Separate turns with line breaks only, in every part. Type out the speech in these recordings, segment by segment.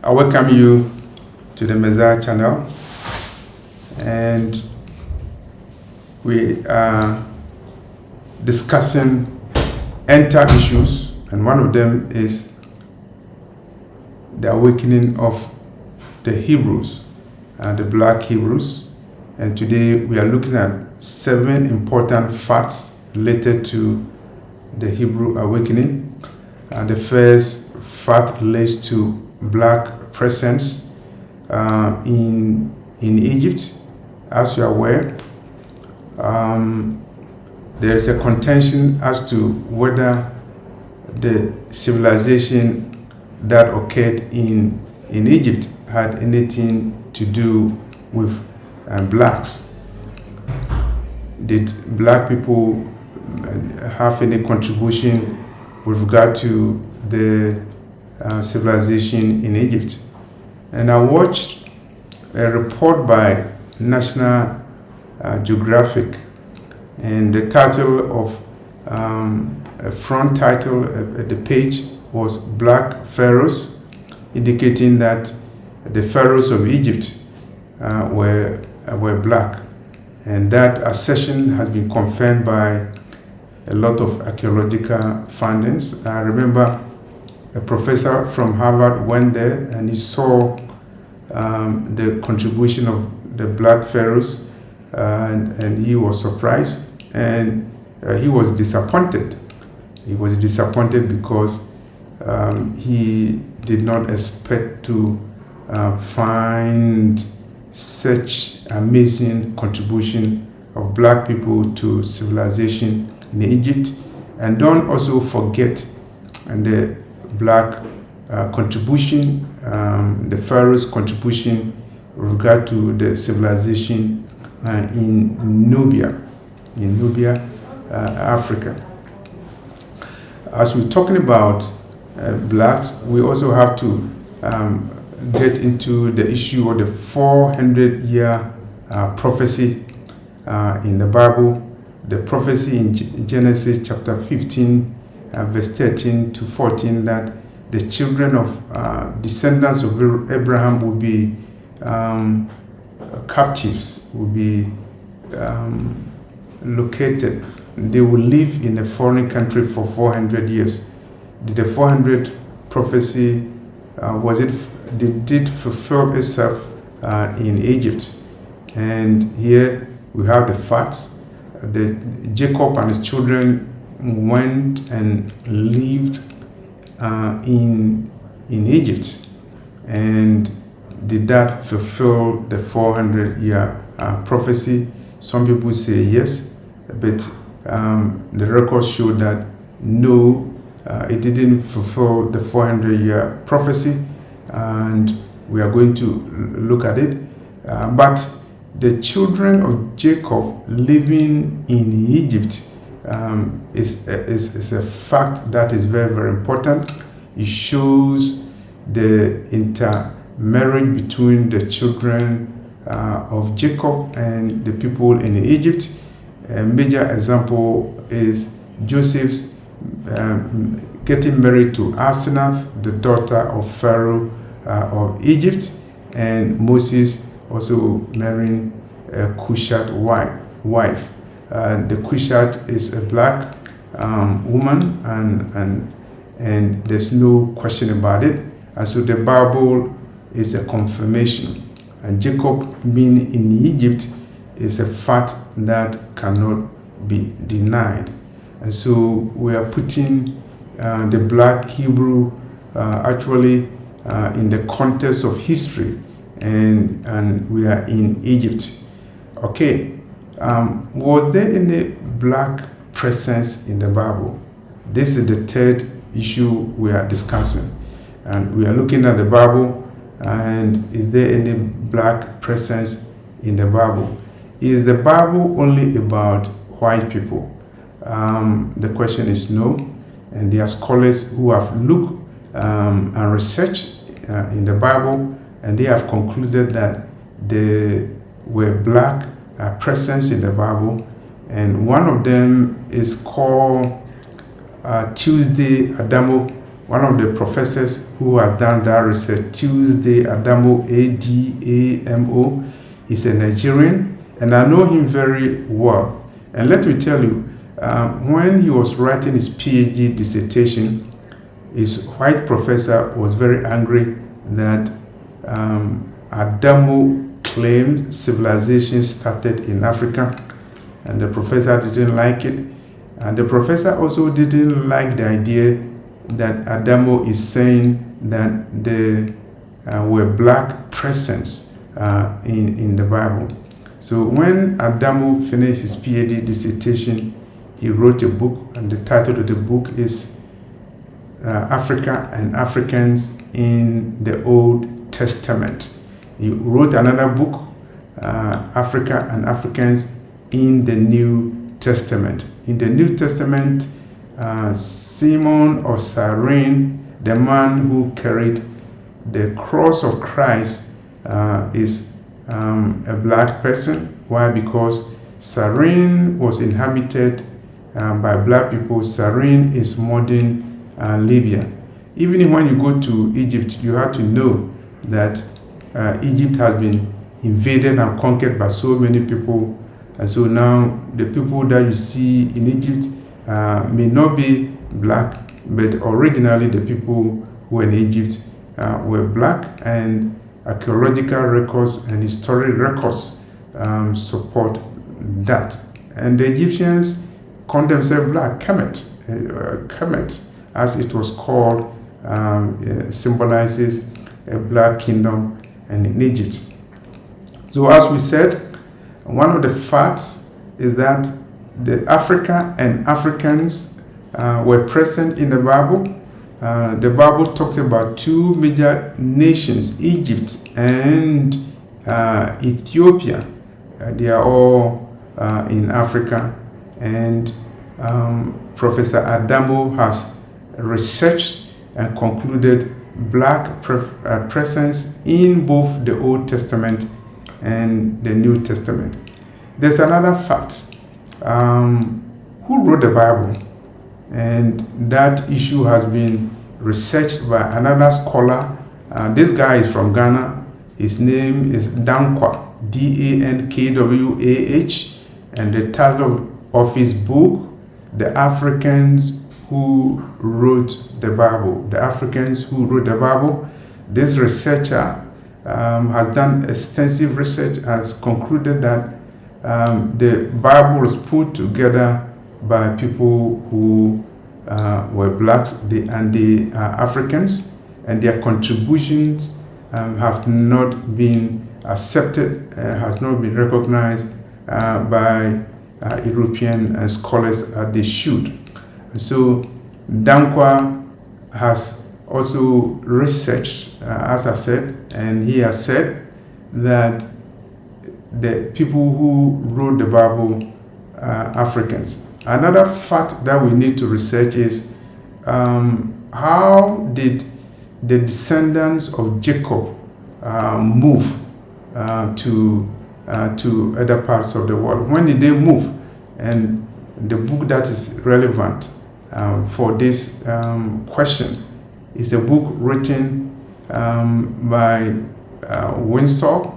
I welcome you to the Messiah channel, and we are discussing end-time issues, and one of them is the awakening of the Hebrews, the black Hebrews. And today we are looking at 7 important facts related to the Hebrew awakening. And the first fact relates to black presence in Egypt. As you are aware, there is a contention as to whether the civilization that occurred in Egypt had anything to do with blacks. Did black people have any contribution with regard to the civilization in Egypt? And I watched a report by National Geographic, and the title of a front title at the page was Black Pharaohs, indicating that the pharaohs of Egypt were black. And that assertion has been confirmed by a lot of archaeological findings. I remember a professor from Harvard went there and he saw the contribution of the black pharaohs, and he was surprised, and he was disappointed. He was disappointed because he did not expect to find such amazing contribution of black people to civilization in Egypt. And don't also forget the black contribution, the pharaoh's contribution with regard to the civilization in Nubia, Africa. As we're talking about blacks, we also have to get into the issue of the 400-year prophecy in the Bible. The prophecy in Genesis chapter 15, verse 13 to 14, that the children of descendants of Abraham will be captives, will be located. They will live in a foreign country for 400 years. Did the 400 prophecy, did it fulfill itself in Egypt? And here we have the facts. Jacob and his children went and lived in Egypt. And did that fulfill the 400-year prophecy? Some people say yes, but the records show that no, it didn't fulfill the 400-year prophecy, and we are going to look at it. But the children of Jacob living in Egypt is a fact that is very, very important. It shows the intermarriage between the children of Jacob and the people in Egypt. A major example is Joseph's getting married to Asenath, the daughter of Pharaoh of Egypt, and Moses also marrying a Cushite wife. The Cushite is a black woman, and there's no question about it. And so the Bible is a confirmation. And Jacob being in Egypt is a fact that cannot be denied. And so we are putting the black Hebrew actually in the context of history, and we are in Egypt. Okay, was there any black presence in the Bible? This is the third issue we are discussing, and we are looking at the Bible, and is there any black presence in the Bible? Is the Bible only about white people? The question is no, and there are scholars who have looked and researched in the Bible, and they have concluded that there were black presence in the Bible, and one of them is called Tuesday Adamo one of the professors who has done that research, Tuesday Adamo, Adamo, is a Nigerian, and I know him very well. And let me tell you, when he was writing his PhD dissertation, his white professor was very angry that Adamo claimed civilization started in Africa, and the professor didn't like it. And the professor also didn't like the idea that Adamo is saying that there were black presence in the Bible. So when Adamo finished his PhD dissertation, he wrote a book, and the title of the book is Africa and Africans in the Old Testament. He wrote another book, Africa and Africans in the New Testament. In the New Testament, Simon or Cyrene, the man who carried the cross of Christ, is a black person. Why? Because Cyrene was inhabited by black people. Cyrene is modern Libya. Even when you go to Egypt, you have to know that Egypt has been invaded and conquered by so many people. And so now the people that you see in Egypt may not be black, but originally the people who were in Egypt were black, and archaeological records and historic records support that. And the Egyptians call themselves black. Kemet, as it was called, symbolizes a black kingdom and in Egypt. So as we said, one of the facts is that the Africa and Africans were present in the Bible. The Bible talks about two major nations, Egypt and Ethiopia. They are all in Africa, and Professor Adamo has researched and concluded black presence in both the Old Testament and the New Testament. There's another fact. Who wrote the Bible? And that issue has been researched by another scholar. This guy is from Ghana. His name is Dankwah, Dankwah, and the title of his book, The Africans Who Wrote the Bible. The Africans Who Wrote the Bible. This researcher has done extensive research, has concluded that the Bible was put together by people who were blacks and they are Africans, and their contributions have not been accepted, has not been recognized by European scholars as they should. So Dankwah has also researched, as I said, and he has said that the people who wrote the Bible are Africans. Another fact that we need to research is how did the descendants of Jacob move to other parts of the world? When did they move? And the book that is relevant for this question is a book written by Windsor,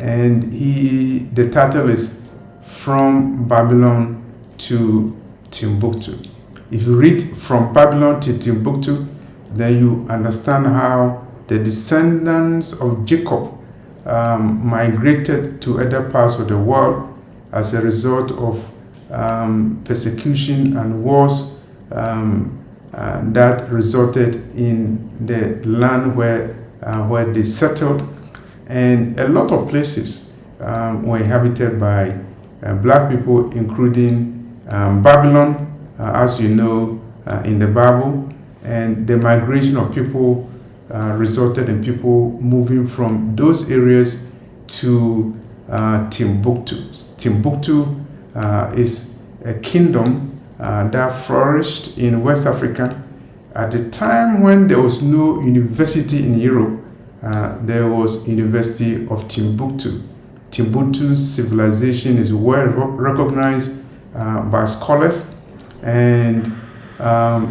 and the title is From Babylon to Timbuktu. If you read From Babylon to Timbuktu, then you understand how the descendants of Jacob migrated to other parts of the world as a result of persecution and wars that resulted in the land where they settled. And a lot of places were inhabited by black people, including Babylon, as you know, in the Bible. And the migration of people resulted in people moving from those areas to Timbuktu. Timbuktu is a kingdom that flourished in West Africa. At the time when there was no university in Europe, there was University of Timbuktu. Timbuktu's civilization is well recognized by scholars, and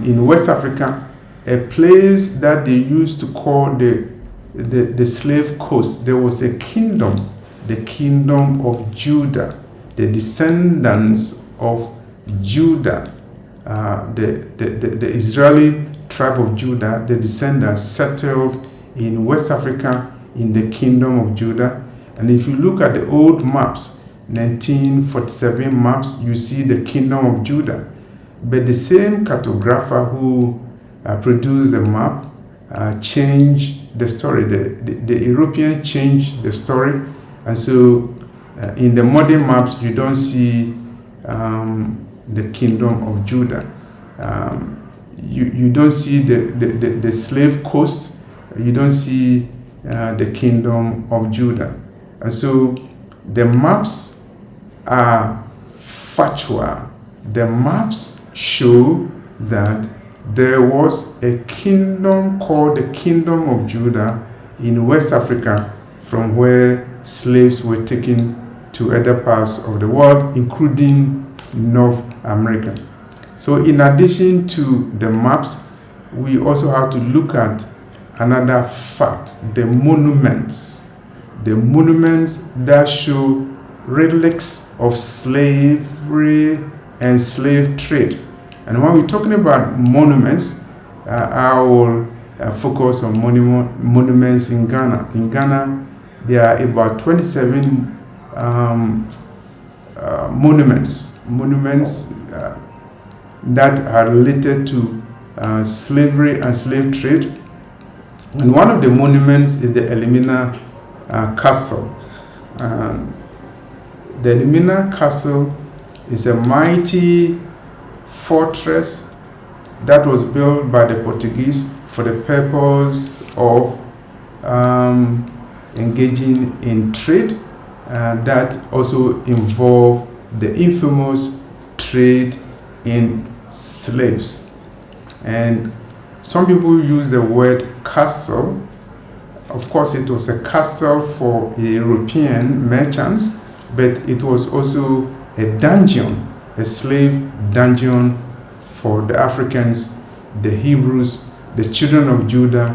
in West Africa, a place that they used to call the slave coast. There was a kingdom, the kingdom of Judah, the descendants of Judah, the Israeli tribe of Judah, the descendants settled in West Africa in the kingdom of Judah. And if you look at the old maps, 1947 maps, you see the kingdom of Judah. But the same cartographer who produced the map changed the story. The European changed the story. And so in the modern maps, you don't see the kingdom of Judah. You don't see the slave coast. You don't see the kingdom of Judah. And so the maps are factual. The maps show that there was a kingdom called the Kingdom of Judah in West Africa, from where slaves were taken to other parts of the world, including North America. So in addition to the maps, we also have to look at another fact, the monuments. The monuments that show relics of slavery and slave trade. And when we're talking about monuments, I will focus on monuments in Ghana. In Ghana, there are about 27 monuments that are related to slavery and slave trade. And one of the monuments is the Elmina Castle. The Elmina Castle is a mighty fortress that was built by the Portuguese for the purpose of engaging in trade, and that also involved the infamous trade in slaves. And some people use the word castle. Of course, it was a castle for European merchants, but it was also a dungeon, a slave dungeon for the Africans, the Hebrews, the children of Judah,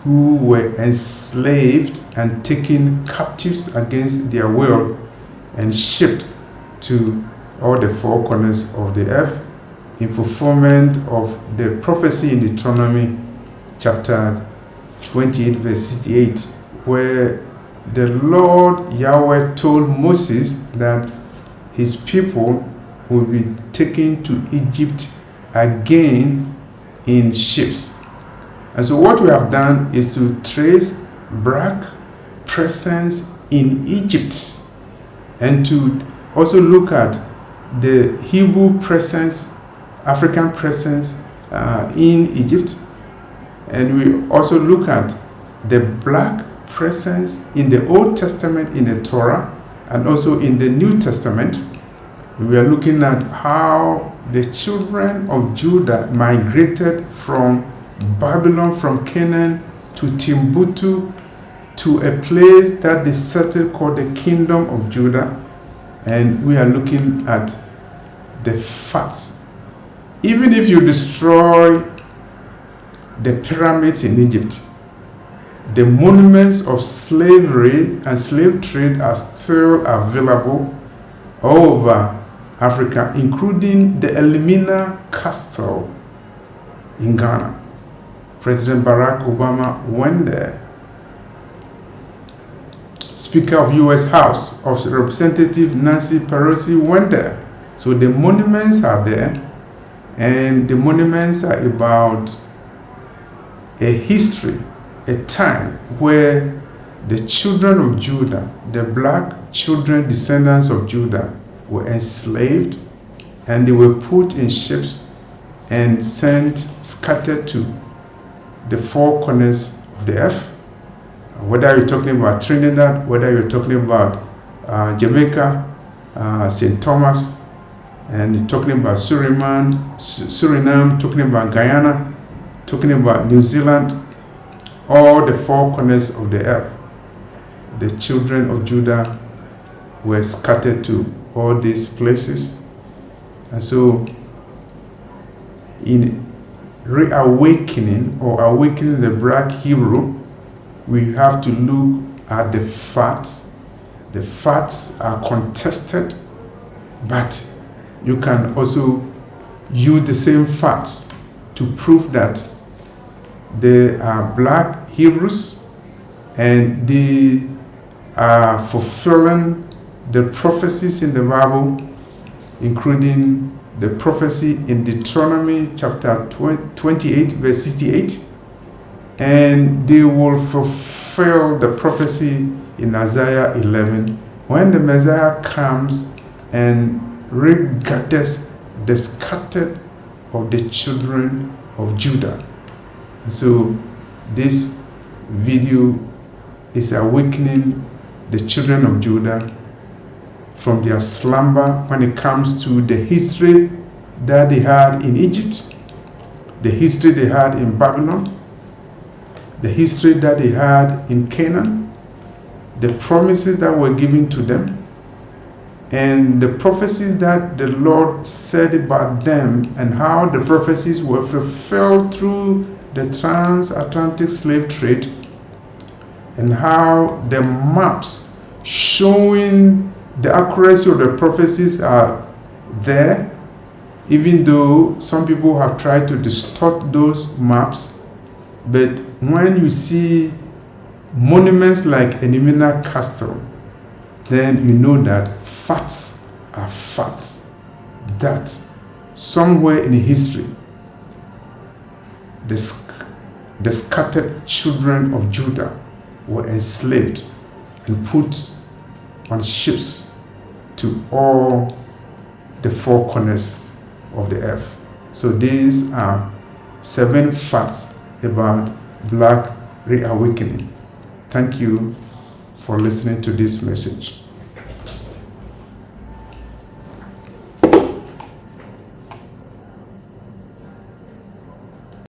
who were enslaved and taken captives against their will and shipped to all the four corners of the earth in fulfillment of the prophecy in Deuteronomy chapter 28 verse 68, where the Lord Yahweh told Moses that his people will be taken to Egypt again in ships. And so what we have done is to trace black presence in Egypt, and to also look at the Hebrew presence, African presence in Egypt. And we also look at the black presence in the Old Testament, in the Torah, and also in the New Testament. We are looking at how the children of Judah migrated from Babylon, from Canaan to Timbuktu, to a place that they settled called the Kingdom of Judah. And we are looking at the facts. Even if you destroy the pyramids in Egypt, the monuments of slavery and slave trade are still available all over Africa, including the Elmina Castle in Ghana. President Barack Obama went there. Speaker of U.S. House of Representative Nancy Pelosi went there. So the monuments are there, and the monuments are about a history, a time where the children of Judah, the black children, descendants of Judah, were enslaved, and they were put in ships and sent, scattered to the four corners of the earth. Whether you're talking about Trinidad, whether you're talking about Jamaica, St. Thomas, and you're talking about Suriname, talking about Guyana, talking about New Zealand, all the four corners of the earth, the children of Judah were scattered to all these places. And so in reawakening or awakening the black hero, we have to look at the facts. The facts are contested, but you can also use the same facts to prove that they are black heroes and they are fulfilling the prophecies in the Bible, including the prophecy in Deuteronomy chapter 28, verse 68, and they will fulfill the prophecy in Isaiah 11 when the Messiah comes and regathers the scattered of the children of Judah. And so this video is awakening the children of Judah from their slumber when it comes to the history that they had in Egypt, the history they had in Babylon, the history that they had in Canaan, the promises that were given to them, and the prophecies that the Lord said about them, and how the prophecies were fulfilled through the transatlantic slave trade, and how the maps showing the accuracy of the prophecies are there, even though some people have tried to distort those maps. But when you see monuments like Enimina Castle, then you know that facts are facts, that somewhere in history the scattered children of Judah were enslaved and put on ships to all the four corners of the earth. So these are 7 facts about Black Reawakening. Thank you for listening to this message.